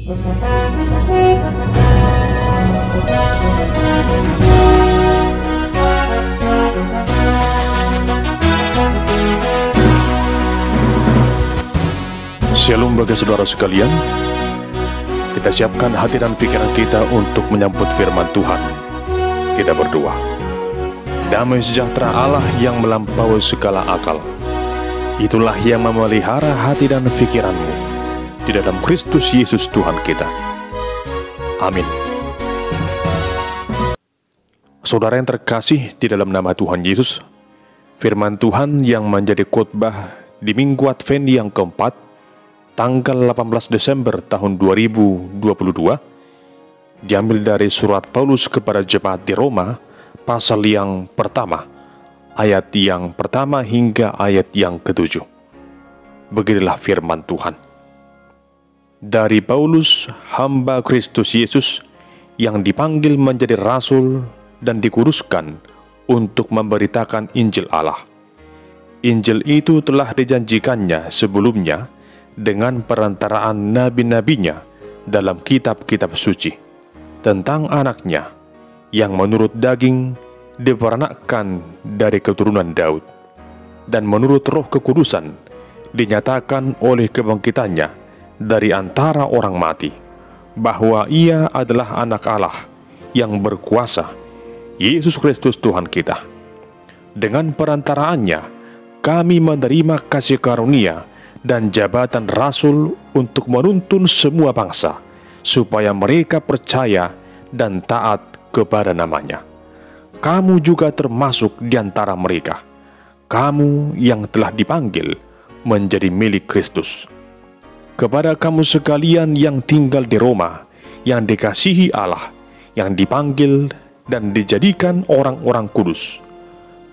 Shalom bagi saudara sekalian. Kita siapkan hati dan pikiran kita untuk menyambut firman Tuhan. Kita berdoa. Damai sejahtera Allah yang melampaui segala akal, itulah yang memelihara hati dan pikiranmu di dalam Kristus Yesus Tuhan kita. Amin. Saudara yang terkasih di dalam nama Tuhan Yesus, firman Tuhan yang menjadi khotbah di Minggu Advent yang keempat, tanggal 18 Desember tahun 2022, diambil dari surat Paulus kepada jemaat di Roma, pasal yang pertama, ayat yang pertama hingga ayat yang ketujuh. Beginilah firman Tuhan. Dari Paulus, hamba Kristus Yesus, yang dipanggil menjadi rasul dan dikuduskan untuk memberitakan Injil Allah. Injil itu telah dijanjikannya sebelumnya dengan perantaraan nabi-nabinya dalam kitab-kitab suci, tentang anaknya yang menurut daging diperanakkan dari keturunan Daud, dan menurut roh kekudusan dinyatakan oleh kebangkitannya dari antara orang mati, bahwa ia adalah anak Allah yang berkuasa, Yesus Kristus Tuhan kita. Dengan perantaraannya kami menerima kasih karunia dan jabatan rasul untuk menuntun semua bangsa, supaya mereka percaya dan taat kepada namanya. Kamu juga termasuk di antara mereka, kamu yang telah dipanggil menjadi milik Kristus. Kepada kamu sekalian yang tinggal di Roma, yang dikasihi Allah, yang dipanggil dan dijadikan orang-orang kudus,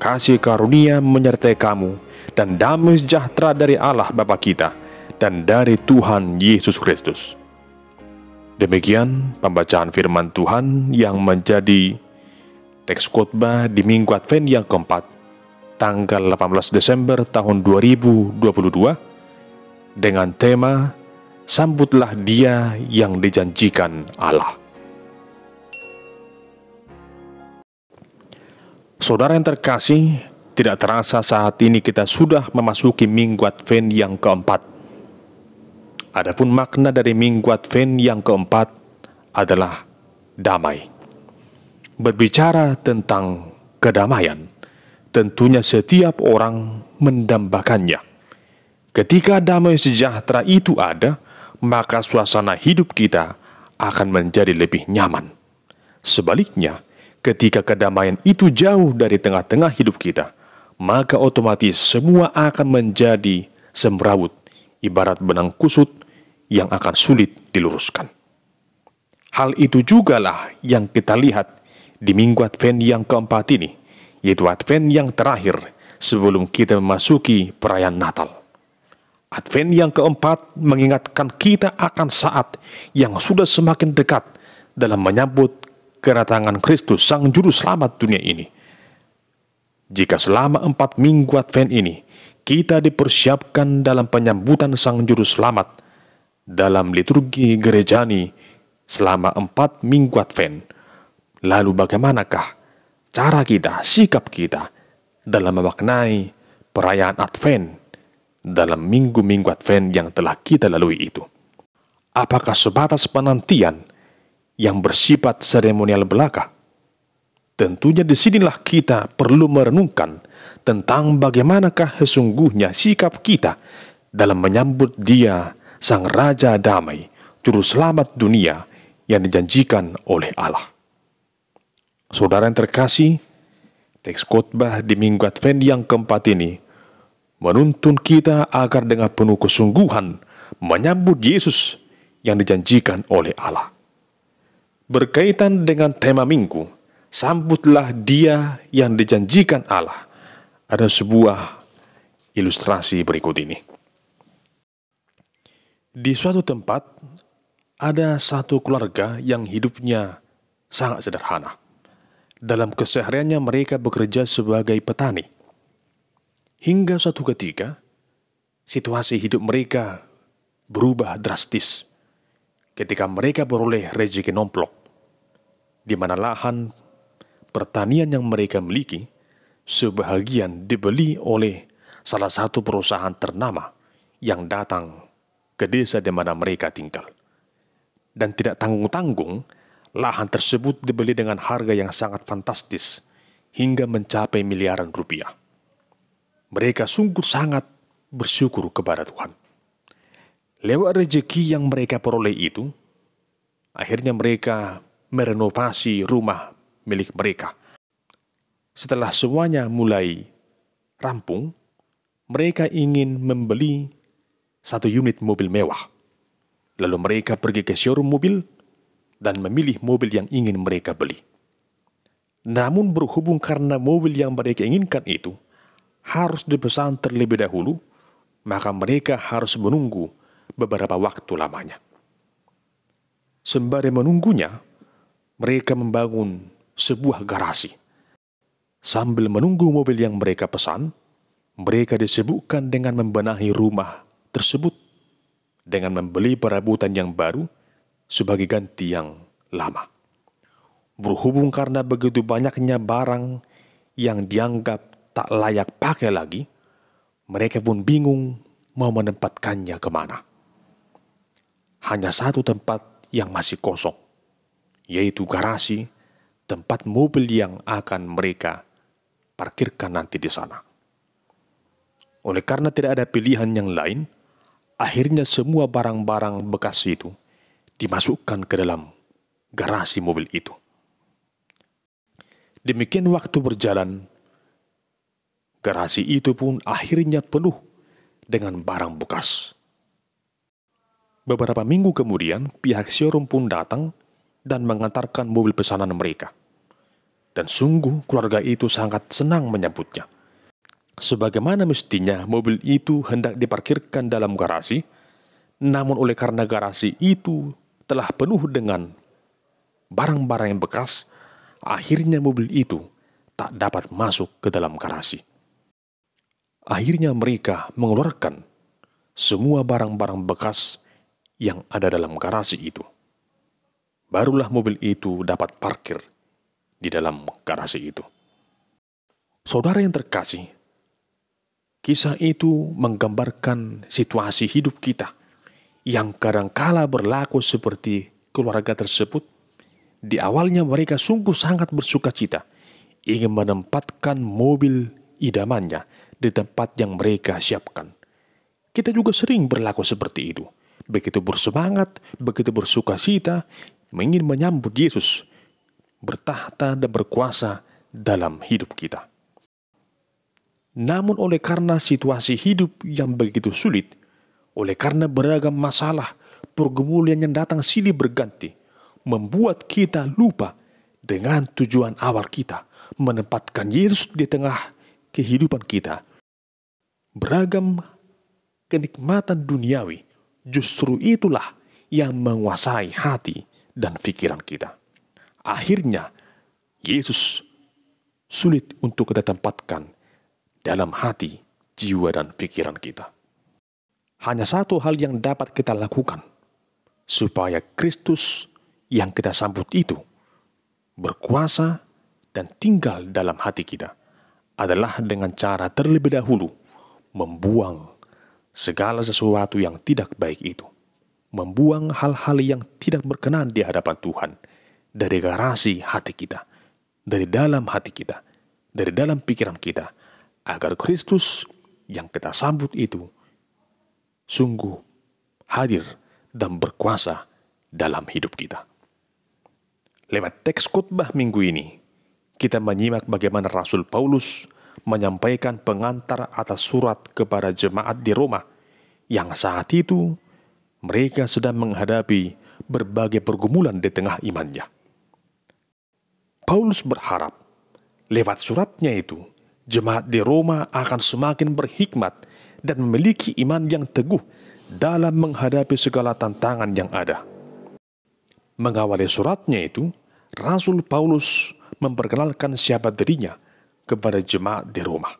kasih karunia menyertai kamu, dan damai sejahtera dari Allah Bapa kita dan dari Tuhan Yesus Kristus. Demikian pembacaan firman Tuhan yang menjadi teks khotbah di Minggu Advent yang keempat, tanggal 18 Desember tahun 2022, dengan tema Sambutlah Dia yang dijanjikan Allah. Saudara yang terkasih, tidak terasa saat ini kita sudah memasuki Minggu Advent yang keempat. Adapun makna dari Minggu Advent yang keempat adalah damai. Berbicara tentang kedamaian, tentunya setiap orang mendambakannya. Ketika damai sejahtera itu ada, maka suasana hidup kita akan menjadi lebih nyaman. Sebaliknya, ketika kedamaian itu jauh dari tengah-tengah hidup kita, maka otomatis semua akan menjadi semrawut, ibarat benang kusut yang akan sulit diluruskan. Hal itu jugalah yang kita lihat di Minggu Advent yang keempat ini, yaitu Advent yang terakhir sebelum kita memasuki perayaan Natal. Advent yang keempat mengingatkan kita akan saat yang sudah semakin dekat dalam menyambut kedatangan Kristus, Sang Juru Selamat dunia ini. Jika selama 4 minggu Advent ini kita dipersiapkan dalam penyambutan Sang Juru Selamat dalam liturgi gerejani selama 4 minggu Advent, lalu bagaimanakah cara kita, sikap kita dalam memaknai perayaan Advent dalam minggu-minggu Advent yang telah kita lalui itu? Apakah sebatas penantian yang bersifat seremonial belaka? Tentunya disinilah kita perlu merenungkan tentang bagaimanakah sesungguhnya sikap kita dalam menyambut Dia, Sang Raja Damai, Juru Selamat dunia yang dijanjikan oleh Allah. Saudara yang terkasih, teks khotbah di Minggu Advent yang keempat ini menuntun kita agar dengan penuh kesungguhan menyambut Yesus yang dijanjikan oleh Allah. Berkaitan dengan tema minggu, sambutlah Dia yang dijanjikan Allah, ada sebuah ilustrasi berikut ini. Di suatu tempat, ada satu keluarga yang hidupnya sangat sederhana. Dalam kesehariannya mereka bekerja sebagai petani. Hingga suatu ketika, situasi hidup mereka berubah drastis. ketika mereka beroleh rezeki nomplok, di mana lahan pertanian yang mereka miliki sebahagian dibeli oleh salah satu perusahaan ternama yang datang ke desa di mana mereka tinggal. Dan tidak tanggung-tanggung, lahan tersebut dibeli dengan harga yang sangat fantastis, hingga mencapai miliaran rupiah. Mereka sungguh sangat bersyukur kepada Tuhan. Lewat rezeki yang mereka peroleh itu, akhirnya mereka merenovasi rumah milik mereka. Setelah semuanya mulai rampung, mereka ingin membeli satu unit mobil mewah. Lalu mereka pergi ke showroom mobil dan memilih mobil yang ingin mereka beli. Namun berhubung karena mobil yang mereka inginkan itu harus dipesan terlebih dahulu, maka mereka harus menunggu beberapa waktu lamanya. Sembari menunggunya, mereka membangun sebuah garasi. Sambil menunggu mobil yang mereka pesan, mereka disibukkan dengan membenahi rumah tersebut dengan membeli perabotan yang baru sebagai ganti yang lama. Berhubung karena begitu banyaknya barang yang dianggap tak layak pakai lagi, mereka pun bingung mau menempatkannya kemana. Hanya satu tempat yang masih kosong, yaitu garasi, tempat mobil yang akan mereka parkirkan nanti di sana. Oleh karena tidak ada pilihan yang lain, akhirnya semua barang-barang bekas itu dimasukkan ke dalam garasi mobil itu. Demikian waktu berjalan, garasi itu pun akhirnya penuh dengan barang bekas. Beberapa minggu kemudian, pihak showroom pun datang dan mengantarkan mobil pesanan mereka. Dan sungguh keluarga itu sangat senang menyambutnya. Sebagaimana mestinya mobil itu hendak diparkirkan dalam garasi, namun oleh karena garasi itu telah penuh dengan barang-barang yang bekas, akhirnya mobil itu tak dapat masuk ke dalam garasi. Akhirnya mereka mengeluarkan semua barang-barang bekas yang ada dalam garasi itu. Barulah mobil itu dapat parkir di dalam garasi itu. Saudara yang terkasih, kisah itu menggambarkan situasi hidup kita yang kadangkala berlaku seperti keluarga tersebut. Di awalnya mereka sungguh sangat bersukacita, ingin menempatkan mobil idamannya di tempat yang mereka siapkan. Kita juga sering berlaku seperti itu. Begitu bersemangat, begitu bersukacita, ingin menyambut Yesus bertahta dan berkuasa dalam hidup kita. Namun oleh karena situasi hidup yang begitu sulit, oleh karena beragam masalah, pergumulan yang datang silih berganti, membuat kita lupa dengan tujuan awal kita, menempatkan Yesus di tengah kehidupan kita. Beragam kenikmatan duniawi, justru itulah yang menguasai hati dan pikiran kita. Akhirnya, Yesus sulit untuk kita tempatkan dalam hati, jiwa, dan pikiran kita. Hanya satu hal yang dapat kita lakukan, supaya Kristus yang kita sambut itu berkuasa dan tinggal dalam hati kita, adalah dengan cara terlebih dahulu membuang segala sesuatu yang tidak baik itu. Membuang hal-hal yang tidak berkenan di hadapan Tuhan dari garasi hati kita, dari dalam hati kita, dari dalam pikiran kita, agar Kristus yang kita sambut itu sungguh hadir dan berkuasa dalam hidup kita. Lewat teks khotbah minggu ini, kita menyimak bagaimana Rasul Paulus menyampaikan pengantar atas surat kepada jemaat di Roma yang saat itu mereka sedang menghadapi berbagai pergumulan di tengah imannya. Paulus berharap lewat suratnya itu, jemaat di Roma akan semakin berhikmat dan memiliki iman yang teguh dalam menghadapi segala tantangan yang ada. Mengawali suratnya itu, Rasul Paulus memperkenalkan siapa dirinya kepada jemaat di Roma.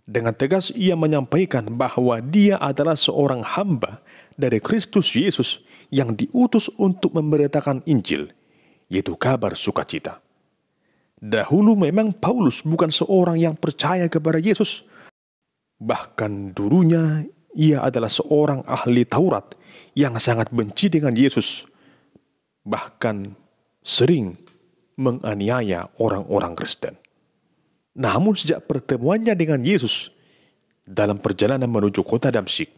Dengan tegas ia menyampaikan bahwa dia adalah seorang hamba dari Kristus Yesus yang diutus untuk memberitakan Injil, yaitu kabar sukacita. Dahulu memang Paulus bukan seorang yang percaya kepada Yesus. Bahkan dulunya ia adalah seorang ahli Taurat yang sangat benci dengan Yesus. Bahkan sering menganiaya orang-orang Kristen. Namun sejak pertemuannya dengan Yesus dalam perjalanan menuju kota Damsyik,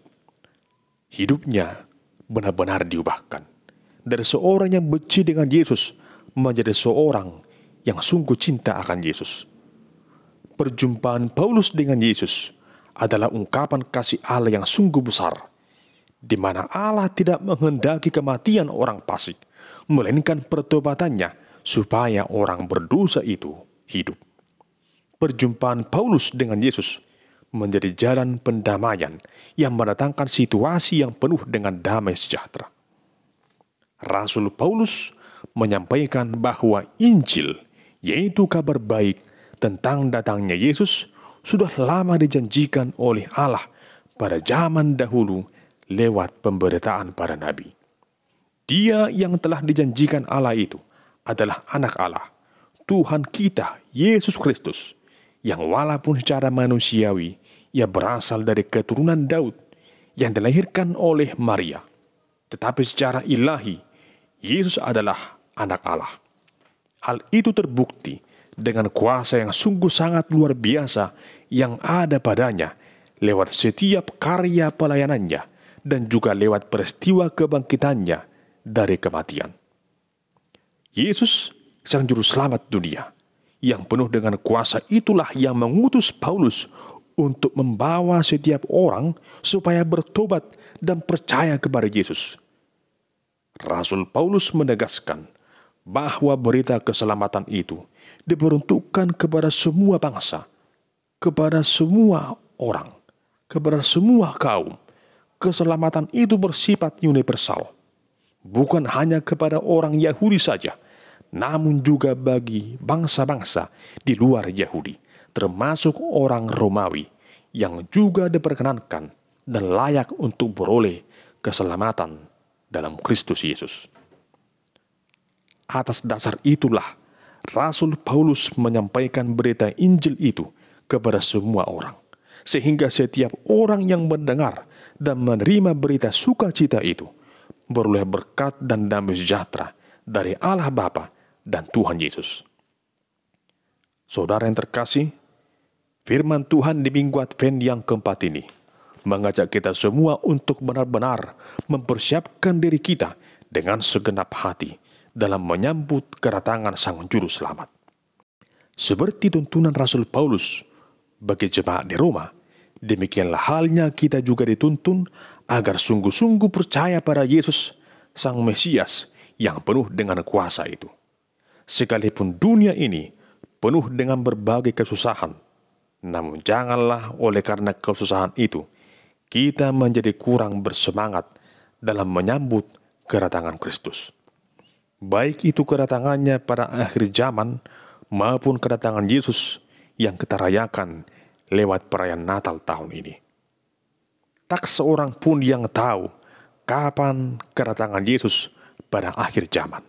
hidupnya benar-benar diubahkan. Dari seorang yang benci dengan Yesus menjadi seorang yang sungguh cinta akan Yesus. Perjumpaan Paulus dengan Yesus adalah ungkapan kasih Allah yang sungguh besar, di mana Allah tidak menghendaki kematian orang fasik, melainkan pertobatannya supaya orang berdosa itu hidup. Perjumpaan Paulus dengan Yesus menjadi jalan pendamaian yang mendatangkan situasi yang penuh dengan damai sejahtera. Rasul Paulus menyampaikan bahwa Injil, yaitu kabar baik tentang datangnya Yesus, sudah lama dijanjikan oleh Allah pada zaman dahulu lewat pemberitaan para nabi. Dia yang telah dijanjikan Allah itu adalah anak Allah, Tuhan kita, Yesus Kristus, yang walaupun secara manusiawi ia berasal dari keturunan Daud yang dilahirkan oleh Maria, tetapi secara ilahi Yesus adalah anak Allah. Hal itu terbukti dengan kuasa yang sungguh sangat luar biasa yang ada padanya lewat setiap karya pelayanannya dan juga lewat peristiwa kebangkitannya dari kematian. Yesus, sang juru selamat dunia, yang penuh dengan kuasa itulah yang mengutus Paulus untuk membawa setiap orang supaya bertobat dan percaya kepada Yesus. Rasul Paulus menegaskan bahwa berita keselamatan itu diperuntukkan kepada semua bangsa, kepada semua orang, kepada semua kaum. Keselamatan itu bersifat universal, bukan hanya kepada orang Yahudi saja, namun juga bagi bangsa-bangsa di luar Yahudi, termasuk orang Romawi yang juga diperkenankan dan layak untuk beroleh keselamatan dalam Kristus Yesus. Atas dasar itulah Rasul Paulus menyampaikan berita Injil itu kepada semua orang, sehingga setiap orang yang mendengar dan menerima berita sukacita itu beroleh berkat dan damai sejahtera dari Allah Bapa dan Tuhan Yesus. Saudara yang terkasih, firman Tuhan di Minggu Advent yang keempat ini mengajak kita semua untuk benar-benar mempersiapkan diri kita dengan segenap hati dalam menyambut kedatangan Sang Juru Selamat. Seperti tuntunan Rasul Paulus bagi jemaat di Roma, demikianlah halnya kita juga dituntun agar sungguh-sungguh percaya pada Yesus, Sang Mesias yang penuh dengan kuasa itu. Sekalipun dunia ini penuh dengan berbagai kesusahan, namun janganlah oleh karena kesusahan itu kita menjadi kurang bersemangat dalam menyambut kedatangan Kristus. Baik itu kedatangannya pada akhir zaman maupun kedatangan Yesus yang kita rayakan lewat perayaan Natal tahun ini. Tak seorang pun yang tahu kapan kedatangan Yesus pada akhir zaman.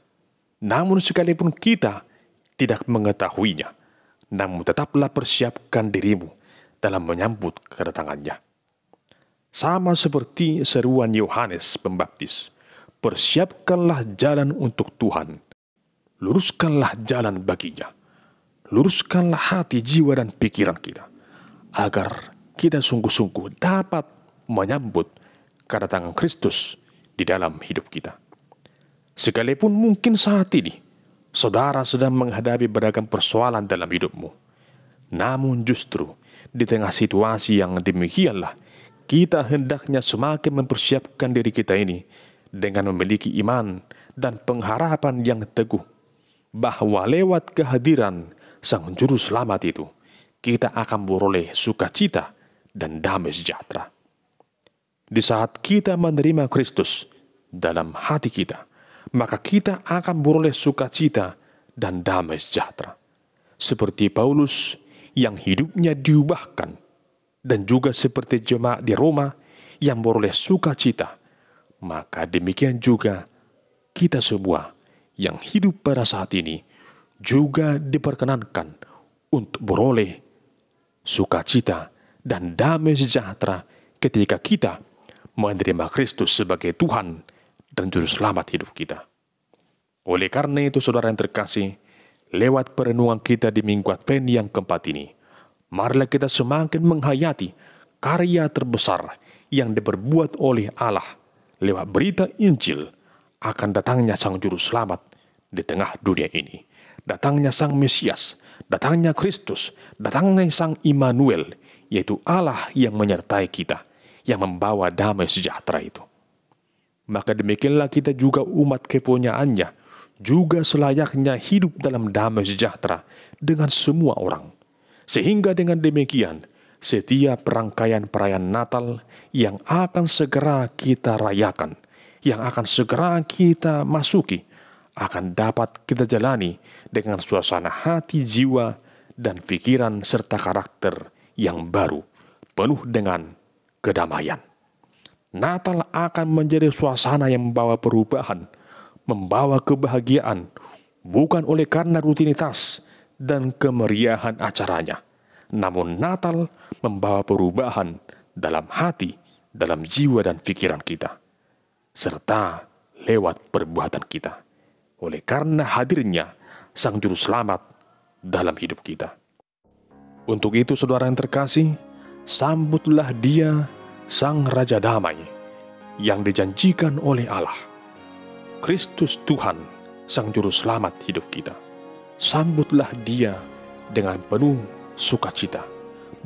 Namun sekalipun kita tidak mengetahuinya, namun tetaplah persiapkan dirimu dalam menyambut kedatangannya. Sama seperti seruan Yohanes Pembaptis, persiapkanlah jalan untuk Tuhan, luruskanlah jalan baginya, luruskanlah hati, jiwa, dan pikiran kita, agar kita sungguh-sungguh dapat menyambut kedatangan Kristus di dalam hidup kita. Sekalipun mungkin saat ini saudara sedang menghadapi beragam persoalan dalam hidupmu, namun justru di tengah situasi yang demikianlah kita hendaknya semakin mempersiapkan diri kita ini dengan memiliki iman dan pengharapan yang teguh bahwa lewat kehadiran Sang Juru Selamat itu kita akan beroleh sukacita dan damai sejahtera. Di saat kita menerima Kristus dalam hati kita, maka kita akan beroleh sukacita dan damai sejahtera. Seperti Paulus yang hidupnya diubahkan, dan juga seperti jemaat di Roma yang beroleh sukacita, maka demikian juga kita semua yang hidup pada saat ini juga diperkenankan untuk beroleh sukacita dan damai sejahtera ketika kita menerima Kristus sebagai Tuhan dan Juru Selamat hidup kita. Oleh karena itu, saudara yang terkasih, lewat perenungan kita di Minggu Advent yang keempat ini, marilah kita semakin menghayati karya terbesar yang diperbuat oleh Allah lewat berita Injil akan datangnya Sang Juru Selamat di tengah dunia ini. Datangnya Sang Mesias, datangnya Kristus, datangnya Sang Immanuel, yaitu Allah yang menyertai kita, yang membawa damai sejahtera itu. Maka demikianlah kita juga umat kepunyaannya, juga selayaknya hidup dalam damai sejahtera dengan semua orang. Sehingga dengan demikian, setiap rangkaian perayaan Natal yang akan segera kita rayakan, yang akan segera kita masuki, akan dapat kita jalani dengan suasana hati, jiwa, dan pikiran serta karakter yang baru, penuh dengan kedamaian. Natal akan menjadi suasana yang membawa perubahan, membawa kebahagiaan, bukan oleh karena rutinitas dan kemeriahan acaranya, namun Natal membawa perubahan dalam hati, dalam jiwa dan pikiran kita, serta lewat perbuatan kita, oleh karena hadirnya Sang Juru Selamat dalam hidup kita. Untuk itu, saudara yang terkasih, sambutlah Dia, Sang Raja Damai, yang dijanjikan oleh Allah, Kristus Tuhan, Sang Juru Selamat hidup kita. Sambutlah Dia dengan penuh sukacita,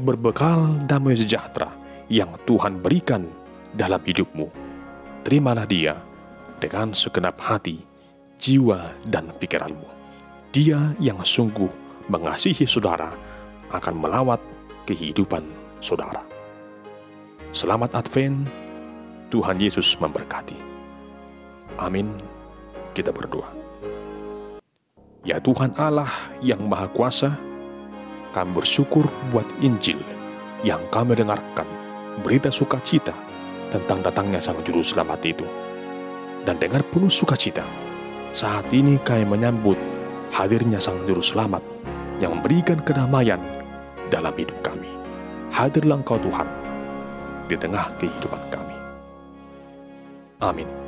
berbekal damai sejahtera yang Tuhan berikan dalam hidupmu. Terimalah Dia dengan segenap hati, jiwa, dan pikiranmu. Dia yang sungguh mengasihi saudara akan melawat kehidupan saudara. Selamat Advent, Tuhan Yesus memberkati. Amin. Kita berdoa. Ya Tuhan Allah yang Maha Kuasa, kami bersyukur buat Injil yang kami dengarkan, berita sukacita tentang datangnya Sang Juru Selamat itu. Dan dengan penuh sukacita, saat ini kami menyambut hadirnya Sang Juru Selamat yang memberikan kedamaian dalam hidup kami. Hadirlah Engkau Tuhan di tengah kehidupan kami. Amin.